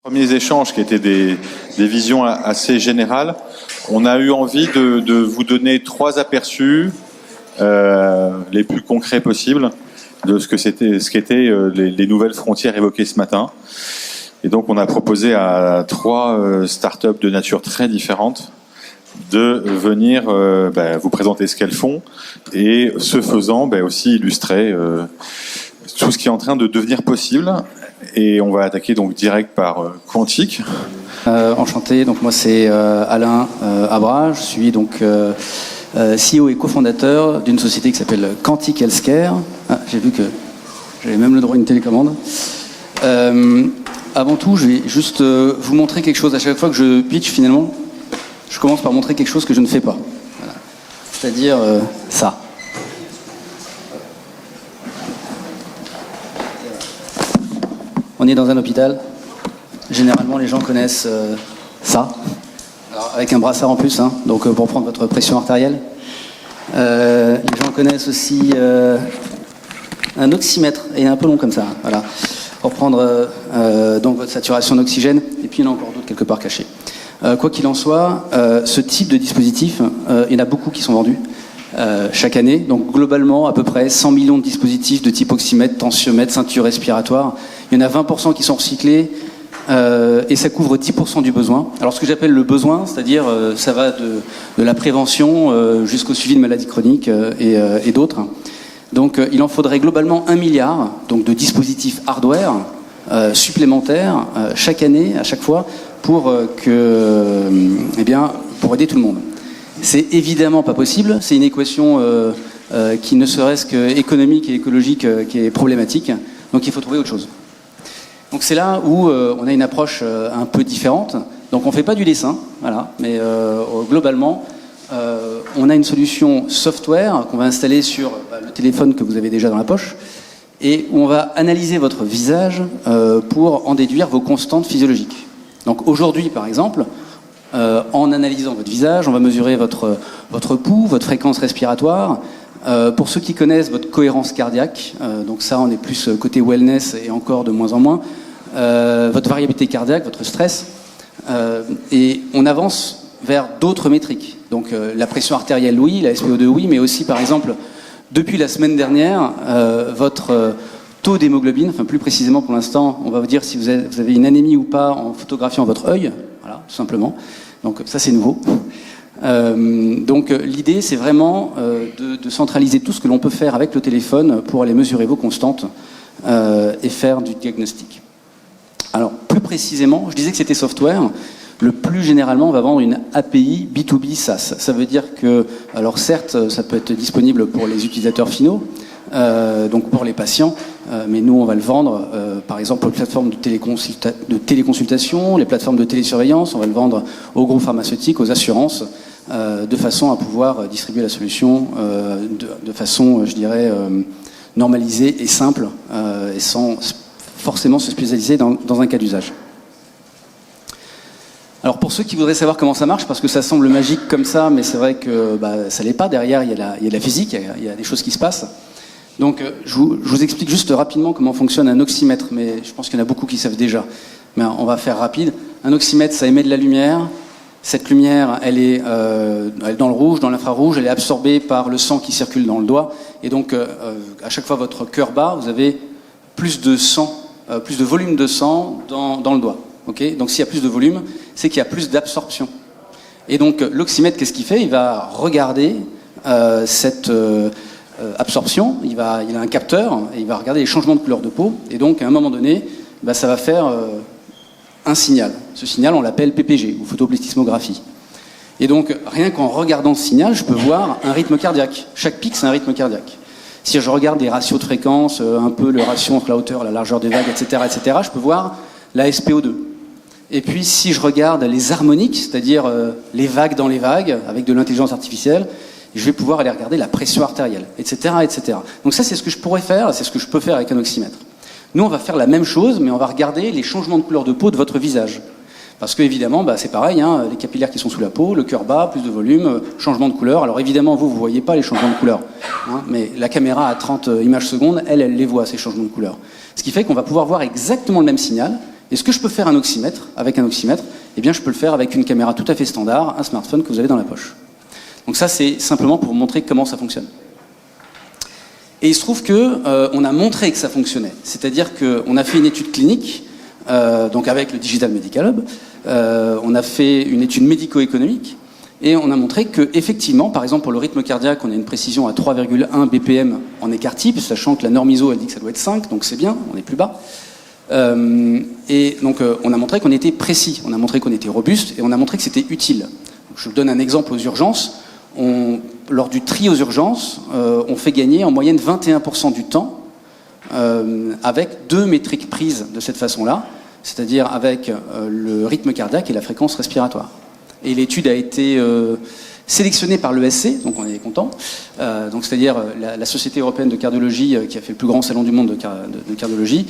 Premiers échanges qui étaient des visions assez générales, on a eu envie de vous donner trois aperçus les plus concrets possibles de ce qu'étaient les nouvelles frontières évoquées ce matin. Et donc on a proposé à trois startups de nature très différente de venir vous présenter ce qu'elles font et ce faisant aussi illustrer tout ce qui est en train de devenir possible. Et on va attaquer donc direct par Quantique. Enchanté, donc moi c'est Alain Abra, je suis donc CEO et cofondateur d'une société qui s'appelle Quantique Healthcare. J'ai vu que j'avais même le droit à une télécommande. Avant tout, je vais juste vous montrer quelque chose. À chaque fois que je pitch, finalement, je commence par montrer quelque chose que je ne fais pas. Voilà. C'est-à-dire ça. On est dans un hôpital. Généralement, les gens connaissent ça. Alors, avec un brassard en plus, hein, donc pour prendre votre pression artérielle. Les gens connaissent aussi un oxymètre, et il est un peu long comme ça. Voilà. Pour prendre donc votre saturation d'oxygène. Et puis, il y en a encore d'autres quelque part cachés. Quoi qu'il en soit, ce type de dispositif, il y en a beaucoup qui sont vendus chaque année. Donc globalement, à peu près 100 millions de dispositifs de type oxymètre, tensiomètre, ceinture respiratoire. Il y en a 20% qui sont recyclés et ça couvre 10% du besoin. Alors ce que j'appelle le besoin, c'est-à-dire ça va de la prévention jusqu'au suivi de maladies chroniques et d'autres. Donc il en faudrait globalement 1 milliard donc, de dispositifs hardware supplémentaires chaque année, à chaque fois, pour aider tout le monde. C'est évidemment pas possible, c'est une équation qui ne serait-ce qu'économique et écologique qui est problématique, donc il faut trouver autre chose. Donc c'est là où on a une approche un peu différente, donc on fait pas du dessin, voilà, mais globalement on a une solution software qu'on va installer sur le téléphone que vous avez déjà dans la poche, et où on va analyser votre visage pour en déduire vos constantes physiologiques. Donc aujourd'hui par exemple, en analysant votre visage, on va mesurer votre pouls, votre fréquence respiratoire. Pour ceux qui connaissent votre cohérence cardiaque, donc ça on est plus côté wellness et encore de moins en moins, votre variabilité cardiaque, votre stress, et on avance vers d'autres métriques. Donc la pression artérielle oui, la SpO2 oui, mais aussi par exemple depuis la semaine dernière, votre taux d'hémoglobine, enfin plus précisément pour l'instant, on va vous dire si vous avez une anémie ou pas en photographiant votre œil, voilà, tout simplement. Donc ça c'est nouveau. Donc l'idée c'est vraiment de centraliser tout ce que l'on peut faire avec le téléphone pour aller mesurer vos constantes et faire du diagnostic. Alors plus précisément, je disais que c'était software. Le plus généralement, on va vendre une API B2B SaaS. Ça veut dire que, alors certes, ça peut être disponible pour les utilisateurs finaux, donc pour les patients, mais nous on va le vendre par exemple aux plateformes de téléconsultation, les plateformes de télésurveillance, on va le vendre aux groupes pharmaceutiques, aux assurances, de façon à pouvoir distribuer la solution de façon, je dirais, normalisée et simple, et sans forcément se spécialiser dans un cas d'usage. Alors pour ceux qui voudraient savoir comment ça marche, parce que ça semble magique comme ça, mais c'est vrai que ça l'est pas, derrière il y a de la physique, il y a des choses qui se passent. Donc je vous explique juste rapidement comment fonctionne un oxymètre, mais je pense qu'il y en a beaucoup qui savent déjà. Mais on va faire rapide. Un oxymètre, ça émet de la lumière. Cette lumière, elle est dans le rouge, dans l'infrarouge, elle est absorbée par le sang qui circule dans le doigt. Et donc à chaque fois votre cœur bat, vous avez plus de sang, plus de volume de sang dans le doigt. Okay, donc s'il y a plus de volume, c'est qu'il y a plus d'absorption. Et donc l'oxymètre, qu'est-ce qu'il fait ? Il va regarder cette absorption, il a un capteur, et il va regarder les changements de couleur de peau, et donc à un moment donné, ça va faire un signal. Ce signal, on l'appelle PPG, ou photoplethysmographie. Et donc, rien qu'en regardant ce signal, je peux voir un rythme cardiaque. Chaque pic, c'est un rythme cardiaque. Si je regarde des ratios de fréquence, un peu le ratio entre la hauteur, la largeur des vagues, etc., je peux voir la SpO2. Et puis, si je regarde les harmoniques, c'est-à-dire les vagues dans les vagues, avec de l'intelligence artificielle, je vais pouvoir aller regarder la pression artérielle, etc., etc. Donc ça, c'est ce que je pourrais faire, c'est ce que je peux faire avec un oxymètre. Nous, on va faire la même chose, mais on va regarder les changements de couleur de peau de votre visage. Parce que, évidemment, c'est pareil, hein, les capillaires qui sont sous la peau, le cœur bat, plus de volume, changement de couleur. Alors évidemment, vous voyez pas les changements de couleur, hein, mais la caméra à 30 images secondes, elle les voit, ces changements de couleur. Ce qui fait qu'on va pouvoir voir exactement le même signal, Est-ce que je peux faire avec un oxymètre? Eh bien, je peux le faire avec une caméra tout à fait standard, un smartphone que vous avez dans la poche. Donc ça, c'est simplement pour vous montrer comment ça fonctionne. Et il se trouve qu'on a montré que ça fonctionnait. C'est-à-dire qu'on a fait une étude clinique, donc avec le Digital Medical Hub, on a fait une étude médico-économique, et on a montré qu'effectivement, par exemple pour le rythme cardiaque, on a une précision à 3,1 BPM en écart type, sachant que la norme ISO elle dit que ça doit être 5, donc c'est bien, on est plus bas. Et donc on a montré qu'on était précis, on a montré qu'on était robuste, et on a montré que c'était utile. Donc, je vous donne un exemple aux urgences. Lors du tri aux urgences, on fait gagner en moyenne 21% du temps avec 2 métriques prises de cette façon-là, c'est-à-dire avec le rythme cardiaque et la fréquence respiratoire. Et l'étude a été sélectionnée par l'ESC, donc on est content, donc c'est-à-dire la Société européenne de cardiologie qui a fait le plus grand salon du monde de cardiologie,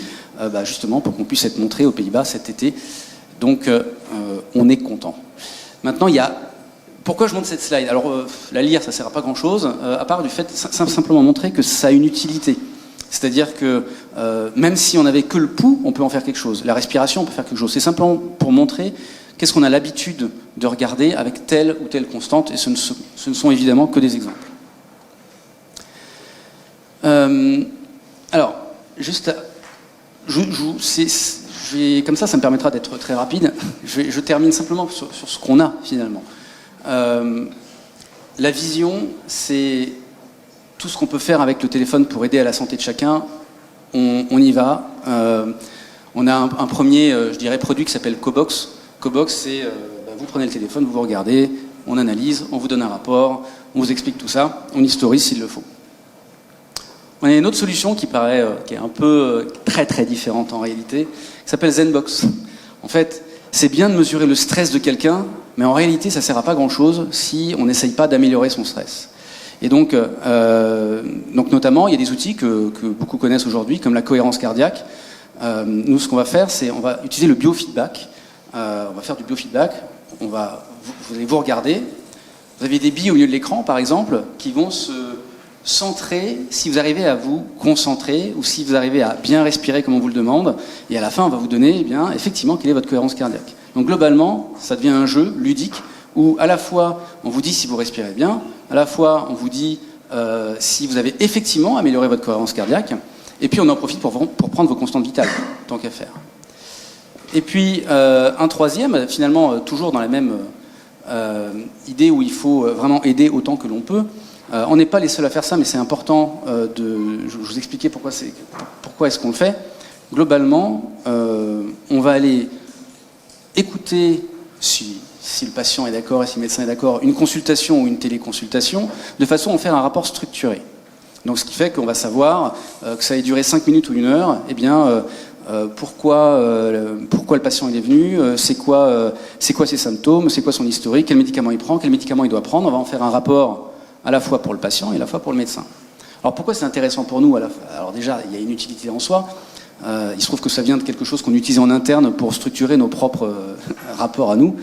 justement pour qu'on puisse être montré aux Pays-Bas cet été. Donc on est content. Maintenant, pourquoi je montre cette slide? Alors, la lire, ça ne sert à pas grand-chose, à part du fait de simplement montrer que ça a une utilité. C'est-à-dire que même si on n'avait que le pouls, on peut en faire quelque chose. La respiration, on peut faire quelque chose. C'est simplement pour montrer qu'est-ce qu'on a l'habitude de regarder avec telle ou telle constante, et ce ne sont évidemment que des exemples. Alors, juste, comme ça me permettra d'être très rapide. Je termine simplement sur ce qu'on a finalement. La vision, c'est tout ce qu'on peut faire avec le téléphone pour aider à la santé de chacun. On y va. On a un premier, je dirais, produit qui s'appelle Cobox. Cobox, c'est vous prenez le téléphone, vous regardez, on analyse, on vous donne un rapport, on vous explique tout ça, on historise s'il le faut. On a une autre solution qui paraît, qui est un peu très très différente en réalité, qui s'appelle Zenbox. En fait, c'est bien de mesurer le stress de quelqu'un, mais en réalité, ça ne sert à pas grand-chose si on n'essaye pas d'améliorer son stress. Et donc notamment, il y a des outils que beaucoup connaissent aujourd'hui, comme la cohérence cardiaque. Nous, ce qu'on va faire, c'est on va utiliser le biofeedback. On va faire du biofeedback. Vous allez vous regarder. Vous avez des billes au milieu de l'écran, par exemple, qui vont se centrer si vous arrivez à vous concentrer ou si vous arrivez à bien respirer comme on vous le demande. Et à la fin, on va vous donner, eh bien, effectivement, quelle est votre cohérence cardiaque. Donc globalement, ça devient un jeu ludique où à la fois on vous dit si vous respirez bien, à la fois on vous dit si vous avez effectivement amélioré votre cohérence cardiaque, et puis on en profite pour prendre vos constantes vitales, tant qu'à faire. Et puis un troisième, finalement toujours dans la même idée où il faut vraiment aider autant que l'on peut. On n'est pas les seuls à faire ça, mais c'est important je vous expliquer pourquoi est-ce qu'on le fait. Globalement, on va aller écouter si le patient est d'accord et si le médecin est d'accord, une consultation ou une téléconsultation, de façon à en faire un rapport structuré. Donc ce qui fait qu'on va savoir que ça ait duré 5 minutes ou 1 heure, eh bien pourquoi le patient il est venu, c'est quoi ses symptômes, c'est quoi son historique, quel médicament il prend, quel médicament il doit prendre. On va en faire un rapport à la fois pour le patient et à la fois pour le médecin. Alors pourquoi c'est intéressant pour nous? Alors déjà, il y a une utilité en soi. Il se trouve que ça vient de quelque chose qu'on utilisait en interne pour structurer nos propres rapports à nous.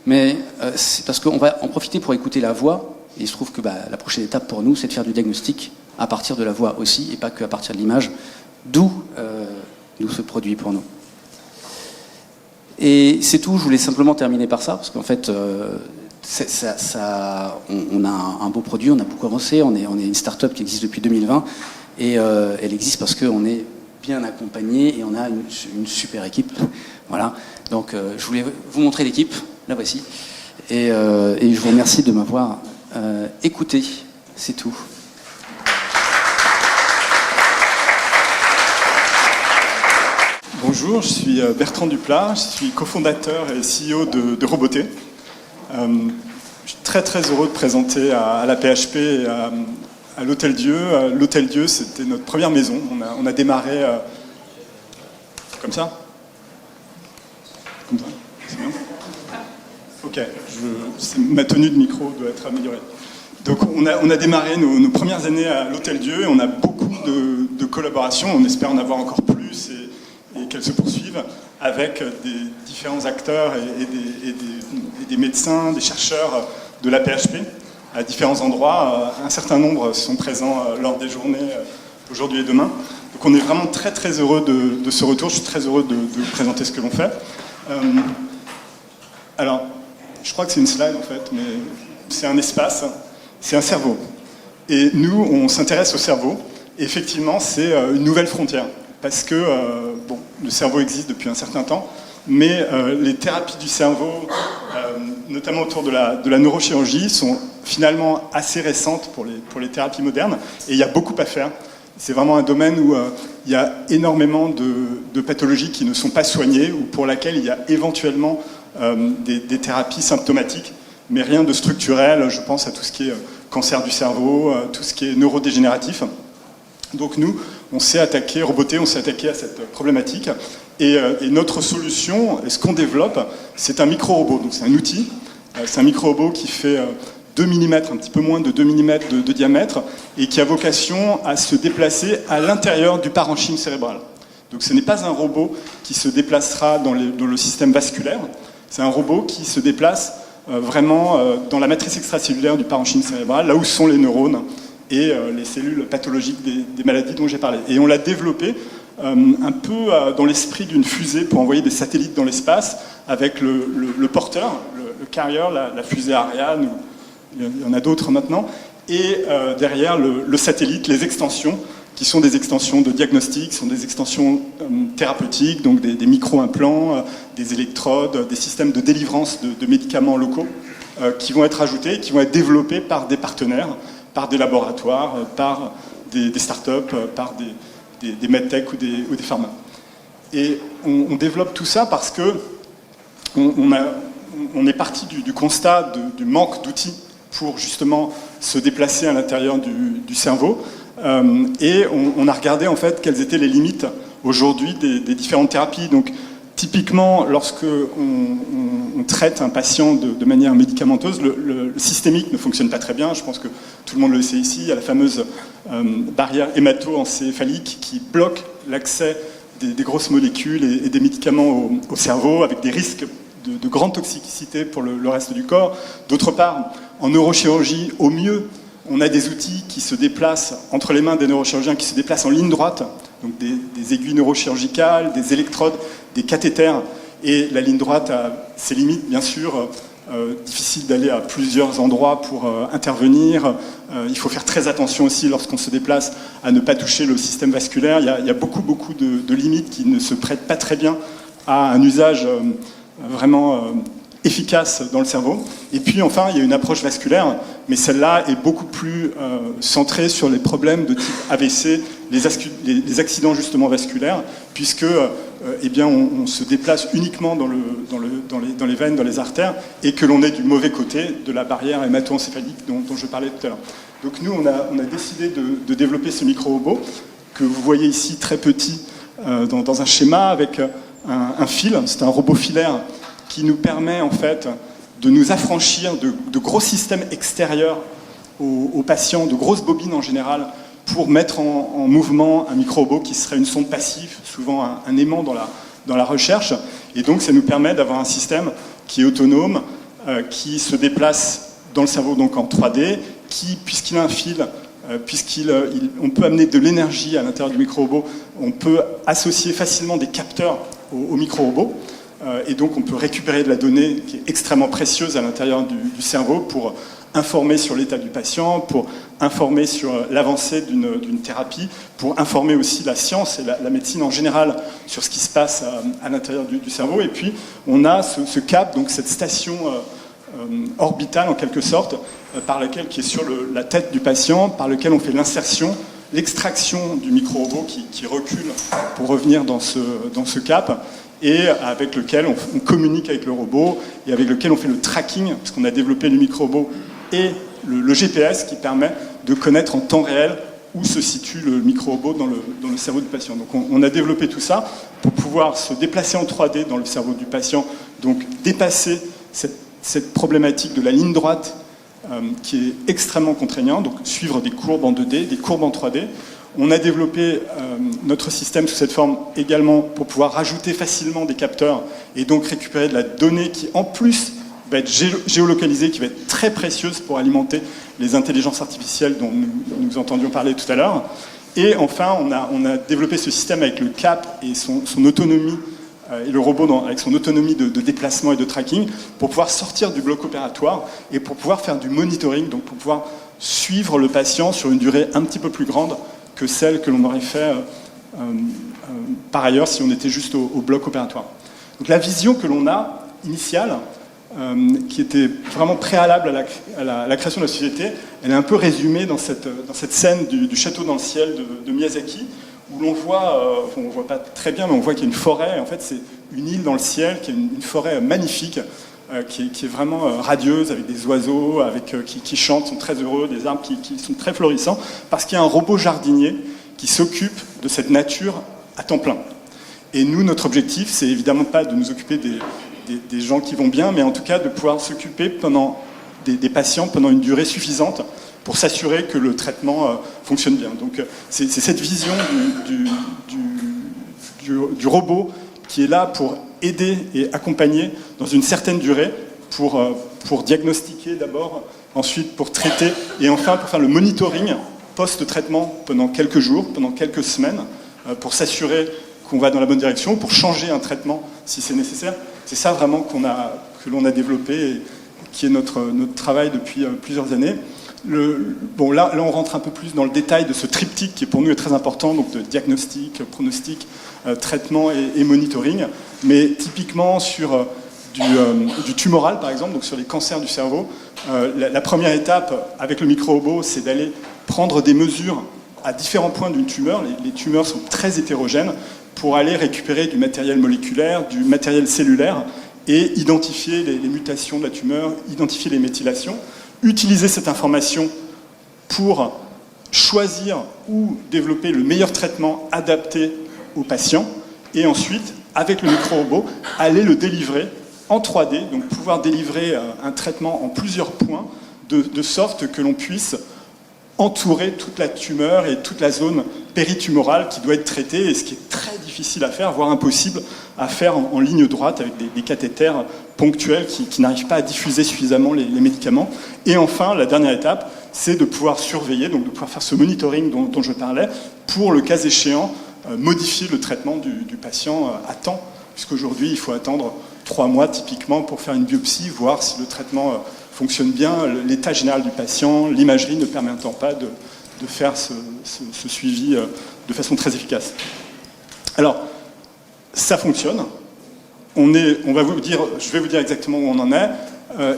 Mais c'est parce qu'on va en profiter pour écouter la voix. Et il se trouve que la prochaine étape pour nous, c'est de faire du diagnostic à partir de la voix aussi, et pas qu'à partir de l'image. D'où ce produit pour nous. Et c'est tout. Je voulais simplement terminer par ça, parce qu'en fait, on a un beau produit, on a beaucoup avancé, on est une start-up qui existe depuis 2020, et elle existe parce qu'on est bien accompagné et on a une super équipe. Voilà. Donc je voulais vous montrer l'équipe, la voici, et je vous remercie de m'avoir écouté. C'est tout. Bonjour, je suis Bertrand Duplat, je suis cofondateur et CEO de Roboté. Je suis très très heureux de présenter à la PHP et à l'Hôtel Dieu. L'Hôtel Dieu, c'était notre première maison. On a démarré comme ça. Comme ça, c'est bien. Ok, ma tenue de micro doit être améliorée. Donc on a démarré nos premières années à l'Hôtel Dieu et on a beaucoup de collaborations. On espère en avoir encore plus et qu'elles se poursuivent avec des différents acteurs et des médecins, des chercheurs de la PHP à différents endroits. Un certain nombre sont présents lors des journées aujourd'hui et demain. Donc on est vraiment très très heureux de ce retour, je suis très heureux de présenter ce que l'on fait. Alors, je crois que c'est une slide en fait, mais c'est un espace, c'est un cerveau. Et nous, on s'intéresse au cerveau, et effectivement, c'est une nouvelle frontière, parce que bon, le cerveau existe depuis un certain temps, mais les thérapies du cerveau, notamment autour de la neurochirurgie, sont finalement assez récentes pour les thérapies modernes, et il y a beaucoup à faire. C'est vraiment un domaine où il y a énormément de pathologies qui ne sont pas soignées, ou pour lesquelles il y a éventuellement des thérapies symptomatiques, mais rien de structurel. Je pense à tout ce qui est cancer du cerveau, tout ce qui est neurodégénératif. Donc nous, on s'est attaqué, Roboté, on s'est attaqué à cette problématique. Et notre solution, et ce qu'on développe, c'est un micro-robot. Donc c'est un outil, c'est un micro-robot qui fait 2 mm, un petit peu moins de 2 mm de diamètre, et qui a vocation à se déplacer à l'intérieur du parenchyme cérébral. Donc ce n'est pas un robot qui se déplacera dans le système vasculaire, c'est un robot qui se déplace vraiment dans la matrice extracellulaire du parenchyme cérébral, là où sont les neurones et les cellules pathologiques des maladies dont j'ai parlé. Et on l'a développé un peu dans l'esprit d'une fusée pour envoyer des satellites dans l'espace, avec le porteur, le carrier, la fusée Ariane, il y en a d'autres maintenant, et derrière le satellite, les extensions, qui sont des extensions de diagnostic, sont des extensions thérapeutiques, donc des micro-implants, des électrodes, des systèmes de délivrance de médicaments locaux, qui vont être ajoutés, qui vont être développés par des partenaires, par des laboratoires, par des startups, par des medtech ou des pharma. Et on développe tout ça parce que on est parti du constat du manque d'outils pour justement se déplacer à l'intérieur du cerveau. Et on a regardé en fait quelles étaient les limites aujourd'hui des différentes thérapies. Donc typiquement, lorsque on traite un patient de manière médicamenteuse, le systémique ne fonctionne pas très bien. Je pense que tout le monde le sait ici. Il y a la fameuse barrière hémato-encéphalique qui bloque l'accès des grosses molécules et des médicaments au cerveau, avec des risques de grande toxicité pour le reste du corps. D'autre part, en neurochirurgie, au mieux, on a des outils qui se déplacent entre les mains des neurochirurgiens, qui se déplacent en ligne droite, donc des aiguilles neurochirurgicales, des électrodes, des cathéters. Et la ligne droite a ses limites, bien sûr. Difficile d'aller à plusieurs endroits pour intervenir. Il faut faire très attention aussi lorsqu'on se déplace à ne pas toucher le système vasculaire. Il y a beaucoup de limites qui ne se prêtent pas très bien à un usage vraiment efficace dans le cerveau. Et puis enfin, il y a une approche vasculaire, mais celle-là est beaucoup plus centrée sur les problèmes de type AVC, les accidents justement vasculaires, puisque eh bien, on se déplace uniquement dans les veines, dans les artères, et que l'on est du mauvais côté de la barrière hémato-encéphalique dont je parlais tout à l'heure. Donc nous, on a décidé de développer ce micro-robot, que vous voyez ici très petit dans un schéma avec un fil. C'est un robot filaire qui nous permet en fait de nous affranchir de gros systèmes extérieurs aux patients, de grosses bobines en général, pour mettre en mouvement un micro-robot qui serait une sonde passive, souvent un aimant dans la recherche. Et donc ça nous permet d'avoir un système qui est autonome, qui se déplace dans le cerveau donc en 3D, qui, puisqu'il a un fil, on peut amener de l'énergie à l'intérieur du micro-robot, on peut associer facilement des capteurs au micro-robot. Et donc on peut récupérer de la donnée qui est extrêmement précieuse à l'intérieur du cerveau pour informer sur l'état du patient, pour informer sur l'avancée d'une thérapie, pour informer aussi la science et la médecine en général sur ce qui se passe à l'intérieur du cerveau. Et puis on a ce cap, donc cette station orbitale en quelque sorte, qui est sur la tête du patient, par lequel on fait l'insertion, l'extraction du micro-robot qui recule pour revenir dans ce cap, et avec lequel on communique avec le robot, et avec lequel on fait le tracking, parce qu'on a développé le micro-robot et le GPS qui permet de connaître en temps réel où se situe le micro-robot dans le cerveau du patient. Donc on a développé tout ça pour pouvoir se déplacer en 3D dans le cerveau du patient, donc dépasser cette problématique de la ligne droite qui est extrêmement contraignante, donc suivre des courbes en 2D, des courbes en 3D. On a développé notre système sous cette forme également pour pouvoir rajouter facilement des capteurs et donc récupérer de la donnée qui en plus va être géolocalisée, qui va être très précieuse pour alimenter les intelligences artificielles dont nous entendions parler tout à l'heure. Et enfin, on a développé ce système avec le CAP et son autonomie, et le robot avec son autonomie de déplacement et de tracking, pour pouvoir sortir du bloc opératoire et pour pouvoir faire du monitoring, donc pour pouvoir suivre le patient sur une durée un petit peu plus grande que celle que l'on aurait fait par ailleurs si on était juste au bloc opératoire. Donc la vision que l'on a initiale, qui était vraiment préalable à la création de la société, elle est un peu résumée dans cette scène du château dans le ciel de Miyazaki, où l'on voit, on ne voit pas très bien, mais on voit qu'il y a une forêt. En fait, c'est une île dans le ciel, qui est une forêt magnifique, qui est vraiment radieuse, avec des oiseaux qui chantent, sont très heureux, des arbres qui sont très florissants, parce qu'il y a un robot jardinier qui s'occupe de cette nature à temps plein. Et nous, notre objectif, c'est évidemment pas de nous occuper des gens qui vont bien, mais en tout cas de pouvoir s'occuper des patients pendant une durée suffisante pour s'assurer que le traitement fonctionne bien. Donc c'est cette vision du robot qui est là pour aider et accompagner dans une certaine durée pour diagnostiquer d'abord, ensuite pour traiter et enfin pour faire le monitoring post-traitement pendant quelques jours, pendant quelques semaines, pour s'assurer qu'on va dans la bonne direction, pour changer un traitement si c'est nécessaire. C'est ça vraiment que l'on a développé et qui est notre travail depuis plusieurs années. Bon, là, on rentre un peu plus dans le détail de ce triptyque qui pour nous est très important, donc de diagnostic, pronostic, traitement et monitoring. Mais typiquement sur du tumoral, par exemple, donc sur les cancers du cerveau, la première étape avec le micro-robot, c'est d'aller prendre des mesures à différents points d'une tumeur. Les tumeurs sont très hétérogènes, pour aller récupérer du matériel moléculaire, du matériel cellulaire et identifier les mutations de la tumeur, identifier les méthylations, utiliser cette information pour choisir ou développer le meilleur traitement adapté au patient et ensuite, avec le micro-robot, aller le délivrer en 3D, donc pouvoir délivrer un traitement en plusieurs points de sorte que l'on puisse entourer toute la tumeur et toute la zone péritumorale qui doit être traitée, et ce qui est très difficile à faire, voire impossible à faire en ligne droite avec des cathéters ponctuels qui n'arrivent pas à diffuser suffisamment les médicaments. Et enfin, la dernière étape, c'est de pouvoir surveiller, donc de pouvoir faire ce monitoring dont je parlais, pour le cas échéant, modifier le traitement du patient à temps, puisqu'aujourd'hui, il faut attendre 3 mois typiquement pour faire une biopsie, voir si le traitement fonctionne bien, l'état général du patient, l'imagerie ne permettant pas de faire ce suivi de façon très efficace. Alors, ça fonctionne. Je vais vous dire exactement où on en est.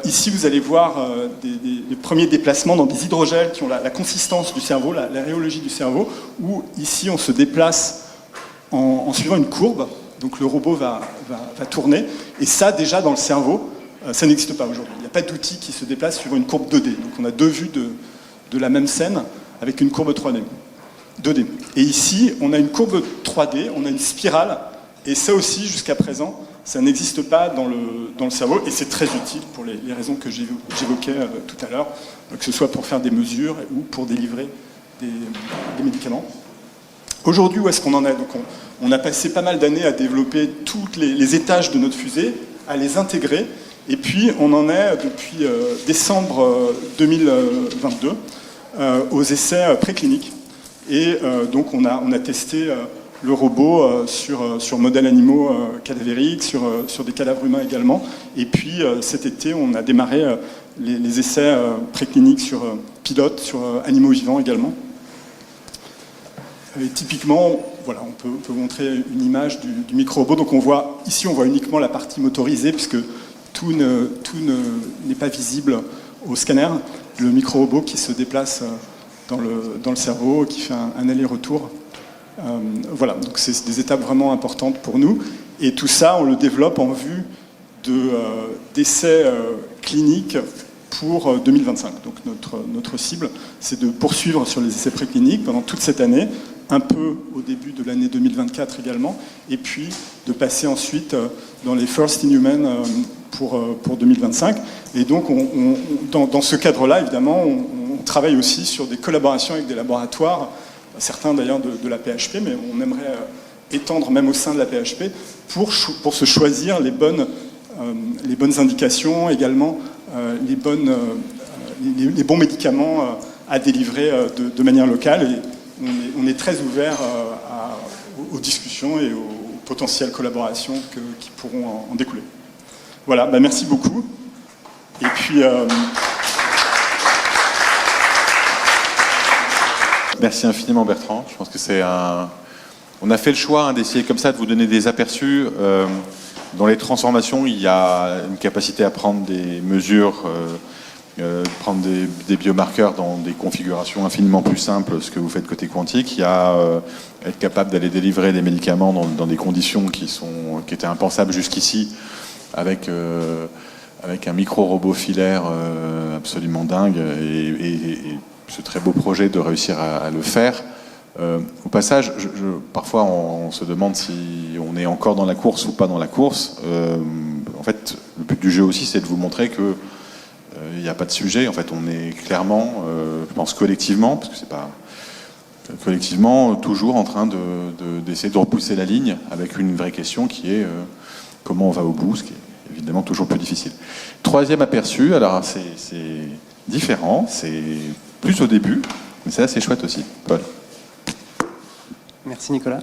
Ici, vous allez voir les premiers déplacements dans des hydrogels qui ont la consistance du cerveau, la rhéologie du cerveau, où ici, on se déplace en suivant une courbe. Donc le robot va tourner. Et ça, déjà, dans le cerveau, ça n'existe pas aujourd'hui. Il n'y a pas d'outil qui se déplace suivant une courbe 2D. Donc on a deux vues de la même scène avec une courbe 2D. Et ici, on a une courbe 3D, on a une spirale, et ça aussi, jusqu'à présent, ça n'existe pas dans le cerveau, et c'est très utile pour les raisons que j'évoquais tout à l'heure, que ce soit pour faire des mesures ou pour délivrer des médicaments. Aujourd'hui, où est-ce qu'on en est? Donc on a passé pas mal d'années à développer tous les étages de notre fusée, à les intégrer, et puis on en est depuis décembre 2022 aux essais précliniques. Et donc on a testé le robot sur modèles animaux cadavériques, sur des cadavres humains également. Et puis cet été, on a démarré les essais précliniques sur pilotes, sur animaux vivants également. Et typiquement, voilà, on peut vous montrer une image du micro-robot. Donc ici, on voit uniquement la partie motorisée, puisque tout n'est pas visible au scanner. Le micro-robot qui se déplace dans le cerveau, qui fait un aller-retour. Voilà, donc c'est des étapes vraiment importantes pour nous. Et tout ça, on le développe en vue d'essais cliniques pour 2025. Donc notre cible, c'est de poursuivre sur les essais précliniques pendant toute cette année, un peu au début de l'année 2024 également, et puis de passer ensuite dans les first in human pour 2025. Et donc, dans ce cadre-là, évidemment, on travaille aussi sur des collaborations avec des laboratoires, certains d'ailleurs de la PHP, mais on aimerait étendre même au sein de la PHP pour se choisir les bonnes indications, également les bons médicaments à délivrer de manière locale. on est très ouvert aux discussions et aux potentielles collaborations qui pourront en découler. Voilà, merci beaucoup. Et puis... Merci infiniment Bertrand. Je pense que c'est un... On a fait le choix d'essayer comme ça de vous donner des aperçus. Dans les transformations, il y a une capacité à prendre des mesures, prendre des biomarqueurs dans des configurations infiniment plus simples, ce que vous faites côté quantique. Il y a être capable d'aller délivrer des médicaments dans des conditions qui étaient impensables jusqu'ici, avec un micro-robot filaire absolument dingue et ce très beau projet de réussir à le faire. Au passage, parfois on se demande si on est encore dans la course ou pas dans la course. En fait, le but du jeu aussi, c'est de vous montrer que il n'y a pas de sujet. En fait, on est clairement, je pense collectivement, parce que c'est pas collectivement, toujours en train d'essayer de repousser la ligne avec une vraie question qui est comment on va au bout, ce qui est évidemment toujours plus difficile. Troisième aperçu, alors c'est différent, c'est plus au début, mais c'est assez chouette aussi. Paul. Merci Nicolas.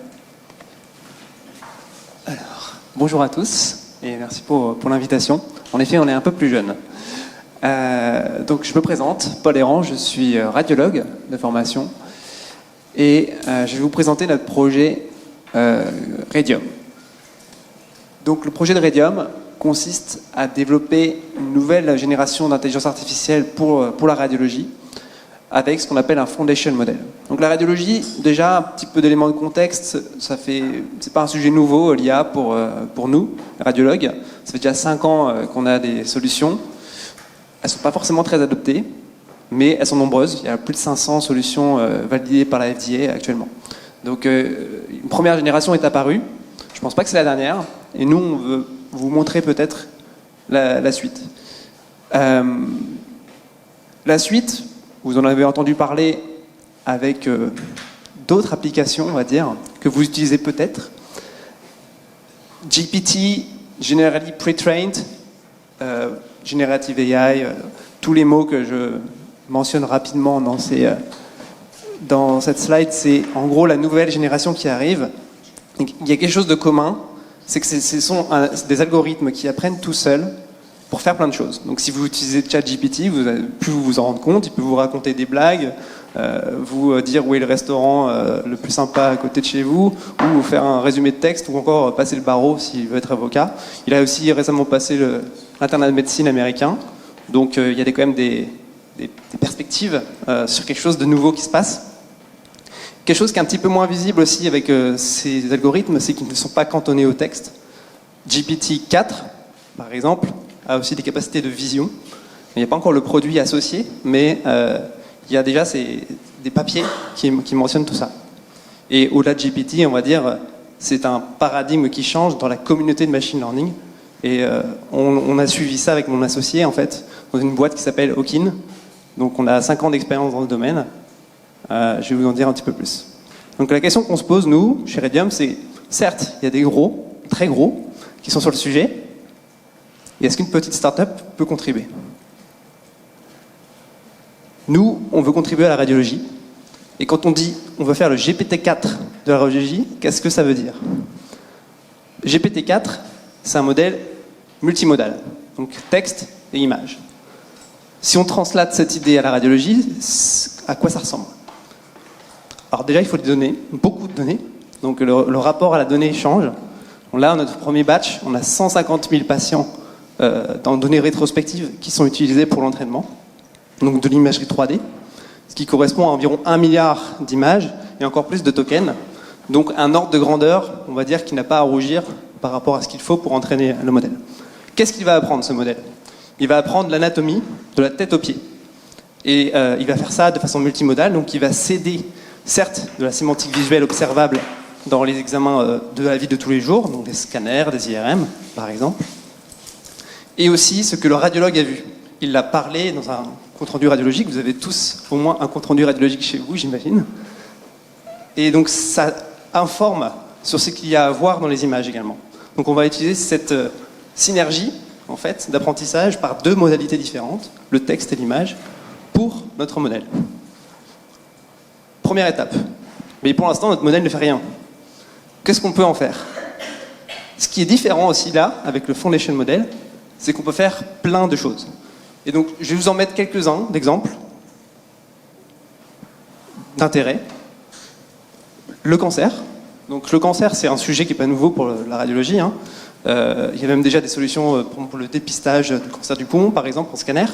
Alors, bonjour à tous et merci pour l'invitation. En effet, on est un peu plus jeune. Donc je me présente, Paul Errand, je suis radiologue de formation et je vais vous présenter notre projet Radium. Donc le projet de Radium consiste à développer une nouvelle génération d'intelligence artificielle pour la radiologie avec ce qu'on appelle un foundation model. Donc la radiologie, déjà un petit peu d'éléments de contexte, c'est pas un sujet nouveau, l'IA pour nous, radiologues. Ça fait déjà 5 ans qu'on a des solutions. Elles sont pas forcément très adoptées, mais elles sont nombreuses. Il y a plus de 500 solutions validées par la FDA actuellement. Donc une première génération est apparue. Je pense pas que c'est la dernière. Et nous, on veut vous montrer peut-être la suite. La suite, vous en avez entendu parler avec d'autres applications, on va dire, que vous utilisez peut-être. GPT, Generally Pre-trained, Generative AI, tous les mots que je mentionne rapidement dans cette slide, c'est en gros la nouvelle génération qui arrive. Il y a quelque chose de commun, c'est que ce sont des algorithmes qui apprennent tout seuls pour faire plein de choses. Donc si vous utilisez ChatGPT, vous avez pu vous en rendre compte, il peut vous raconter des blagues, vous dire où est le restaurant le plus sympa à côté de chez vous, ou vous faire un résumé de texte, ou encore passer le barreau s'il veut être avocat. Il a aussi récemment passé l'internat de médecine américain, donc il y a quand même des perspectives sur quelque chose de nouveau qui se passe. Quelque chose qui est un petit peu moins visible aussi avec ces algorithmes, c'est qu'ils ne sont pas cantonnés au texte. GPT-4, par exemple, a aussi des capacités de vision. Il n'y a pas encore le produit associé, mais il y a déjà des papiers qui mentionnent tout ça. Et au-delà de GPT, on va dire, c'est un paradigme qui change dans la communauté de machine learning. Et on a suivi ça avec mon associé, en fait, dans une boîte qui s'appelle Hawkin. Donc on a 5 ans d'expérience dans le domaine. Je vais vous en dire un petit peu plus. Donc la question qu'on se pose, nous, chez Radium, c'est, certes, il y a des gros, très gros, qui sont sur le sujet. Et est-ce qu'une petite start-up peut contribuer ? Nous, on veut contribuer à la radiologie. Et quand on dit on veut faire le GPT-4 de la radiologie, qu'est-ce que ça veut dire ? GPT-4, c'est un modèle multimodal, donc texte et image. Si on translate cette idée à la radiologie, à quoi ça ressemble ? Alors déjà, il faut des données, beaucoup de données. Donc le rapport à la donnée change. Là, notre premier batch, on a 150 000 patients dans données rétrospectives qui sont utilisées pour l'entraînement. Donc de l'imagerie 3D, ce qui correspond à environ 1 milliard d'images et encore plus de tokens. Donc un ordre de grandeur, on va dire, qui n'a pas à rougir par rapport à ce qu'il faut pour entraîner le modèle. Qu'est-ce qu'il va apprendre, ce modèle ? Il va apprendre l'anatomie de la tête aux pieds. Et il va faire ça de façon multimodale, donc il va s'aider, certes, de la sémantique visuelle observable dans les examens de la vie de tous les jours, donc des scanners, des IRM, par exemple, et aussi ce que le radiologue a vu. Il l'a parlé dans un compte-rendu radiologique. Vous avez tous au moins un compte-rendu radiologique chez vous, j'imagine. Et donc ça informe sur ce qu'il y a à voir dans les images également. Donc on va utiliser cette synergie, en fait, d'apprentissage par 2 modalités différentes, le texte et l'image, pour notre modèle. Première étape, Mais pour l'instant, notre modèle ne fait rien. Qu'est-ce qu'on peut en faire? Ce qui est différent aussi là, avec le Foundation Model, c'est qu'on peut faire plein de choses. Et donc, je vais vous en mettre quelques-uns d'exemples d'intérêt. Le cancer. Donc, le cancer, c'est un sujet qui n'est pas nouveau pour la radiologie, hein. Il y a même déjà des solutions pour le dépistage du cancer du poumon, par exemple, en scanner.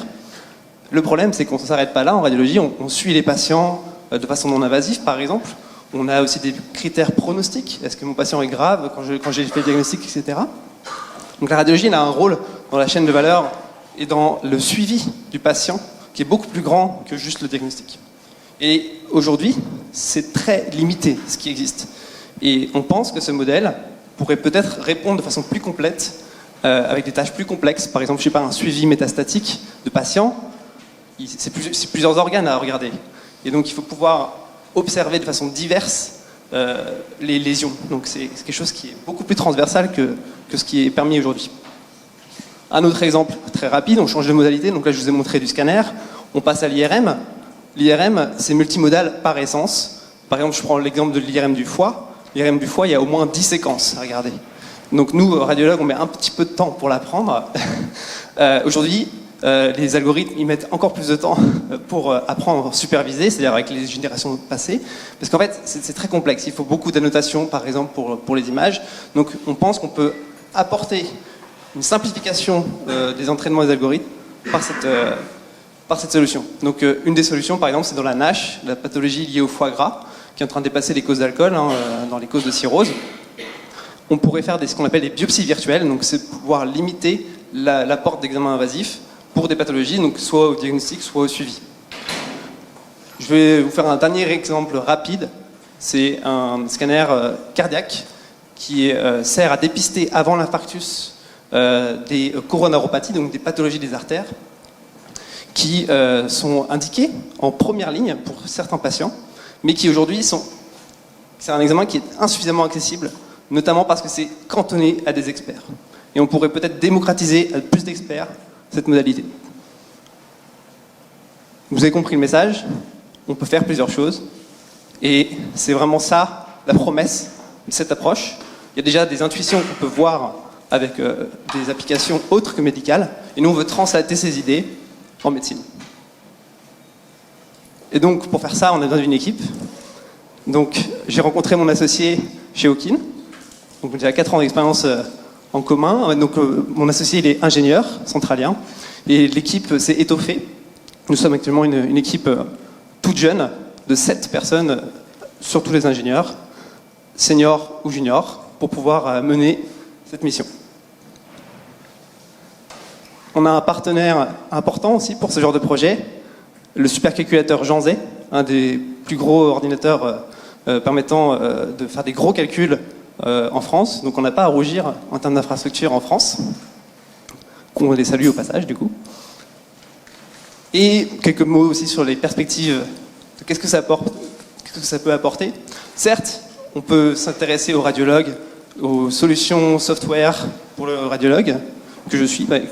Le problème, c'est qu'on ne s'arrête pas là en radiologie. On suit les patients de façon non invasive, par exemple. On a aussi des critères pronostiques. Est-ce que mon patient est grave quand j'ai fait le diagnostic, etc. Donc la radiologie, elle a un rôle dans la chaîne de valeur et dans le suivi du patient qui est beaucoup plus grand que juste le diagnostic. Et aujourd'hui, c'est très limité ce qui existe. Et on pense que ce modèle pourrait peut-être répondre de façon plus complète avec des tâches plus complexes. Par exemple, je sais pas, un suivi métastatique de patients, c'est plusieurs organes à regarder. Et donc il faut pouvoir observer de façon diverse les lésions. Donc c'est quelque chose qui est beaucoup plus transversal que ce qui est permis aujourd'hui. Un autre exemple très rapide, on change de modalité. Donc là, je vous ai montré du scanner. On passe à l'IRM. L'IRM, c'est multimodal par essence. Par exemple, je prends l'exemple de l'IRM du foie. L'IRM du foie, il y a au moins 10 séquences à regarder. Donc nous, radiologues, on met un petit peu de temps pour l'apprendre. Aujourd'hui, les algorithmes, ils mettent encore plus de temps pour apprendre supervisé, c'est-à-dire avec les générations passées. Parce qu'en fait, c'est très complexe. Il faut beaucoup d'annotations, par exemple, pour les images. Donc on pense qu'on peut apporter une simplification des entraînements des algorithmes par cette solution. Donc une des solutions, par exemple, c'est dans la NASH, la pathologie liée au foie gras, qui est en train de dépasser les causes d'alcool, dans les causes de cirrhose. On pourrait faire ce qu'on appelle des biopsies virtuelles, donc c'est pouvoir limiter l'apport d'examens invasifs pour des pathologies, donc soit au diagnostic, soit au suivi. Je vais vous faire un dernier exemple rapide. C'est un scanner cardiaque qui sert à dépister avant l'infarctus des coronaropathies, donc des pathologies des artères, qui sont indiquées en première ligne pour certains patients, mais qui aujourd'hui c'est un examen qui est insuffisamment accessible, notamment parce que c'est cantonné à des experts. Et on pourrait peut-être démocratiser à plus d'experts cette modalité. Vous avez compris le message, on peut faire plusieurs choses, et c'est vraiment ça la promesse de cette approche. Il y a déjà des intuitions qu'on peut voir avec des applications autres que médicales, et nous on veut translater ces idées en médecine. Et donc pour faire ça, on est dans une équipe. Donc j'ai rencontré mon associé chez Hawkin, donc j'ai 4 ans d'expérience en commun. Donc mon associé il est ingénieur centralien et l'équipe s'est étoffée. Nous sommes actuellement une équipe toute jeune de 7 personnes, surtout les ingénieurs, seniors ou juniors, pour pouvoir mener cette mission. On a un partenaire important aussi pour ce genre de projet, le supercalculateur Jean Zay, un des plus gros ordinateurs permettant de faire des gros calculs en France. Donc on n'a pas à rougir en termes d'infrastructure en France. Qu'on les salue au passage du coup. Et quelques mots aussi sur les perspectives de qu'est-ce que ça peut apporter. Certes, on peut s'intéresser aux radiologues, aux solutions software pour le radiologue, que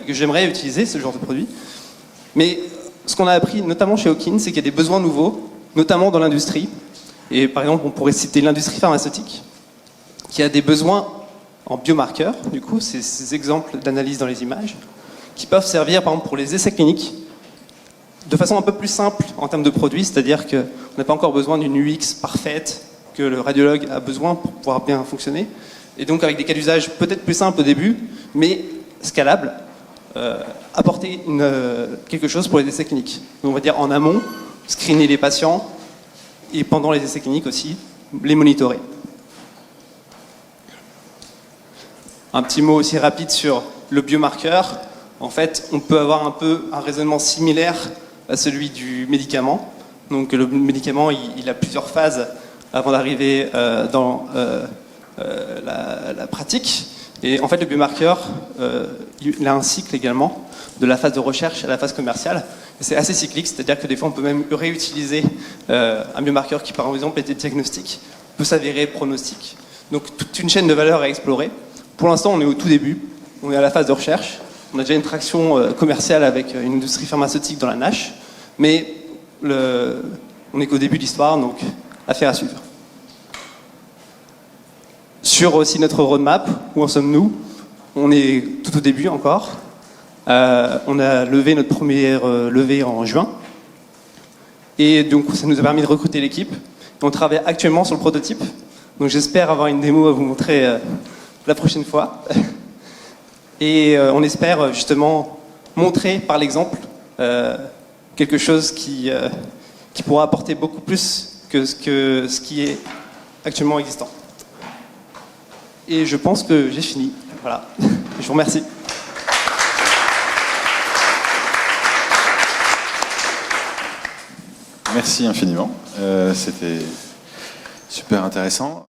j'aimerais utiliser ce genre de produit. Mais ce qu'on a appris, notamment chez Hawkin, c'est qu'il y a des besoins nouveaux, notamment dans l'industrie. Et par exemple, on pourrait citer l'industrie pharmaceutique, qui a des besoins en biomarqueurs, du coup, c'est ces exemples d'analyse dans les images, qui peuvent servir par exemple pour les essais cliniques, de façon un peu plus simple en termes de produits, c'est-à-dire qu'on n'a pas encore besoin d'une UX parfaite que le radiologue a besoin pour pouvoir bien fonctionner, et donc avec des cas d'usage peut-être plus simples au début, mais scalables, apporter quelque chose pour les essais cliniques. Donc on va dire en amont, screener les patients, et pendant les essais cliniques aussi, les monitorer. Un petit mot aussi rapide sur le biomarqueur. En fait, on peut avoir un peu un raisonnement similaire à celui du médicament. Donc le médicament, il a plusieurs phases avant d'arriver dans la pratique. Et en fait, le biomarqueur, il a un cycle également, de la phase de recherche à la phase commerciale. Et c'est assez cyclique, c'est-à-dire que des fois, on peut même réutiliser un biomarqueur qui, par exemple, était diagnostic, peut s'avérer pronostic. Donc toute une chaîne de valeur à explorer. Pour l'instant, on est au tout début, on est à la phase de recherche. On a déjà une traction commerciale avec une industrie pharmaceutique dans la NASH, mais on n'est qu'au début de l'histoire, donc affaire à suivre. sur aussi notre roadmap, où en sommes-nous? On est tout au début encore. On a levé notre première levée en juin. Et donc ça nous a permis de recruter l'équipe. On travaille actuellement sur le prototype. Donc j'espère avoir une démo à vous montrer la prochaine fois. Et on espère justement montrer par l'exemple quelque chose qui pourra apporter beaucoup plus que ce qui est actuellement existant. Et je pense que j'ai fini. Voilà. Je vous remercie. Merci infiniment. C'était super intéressant.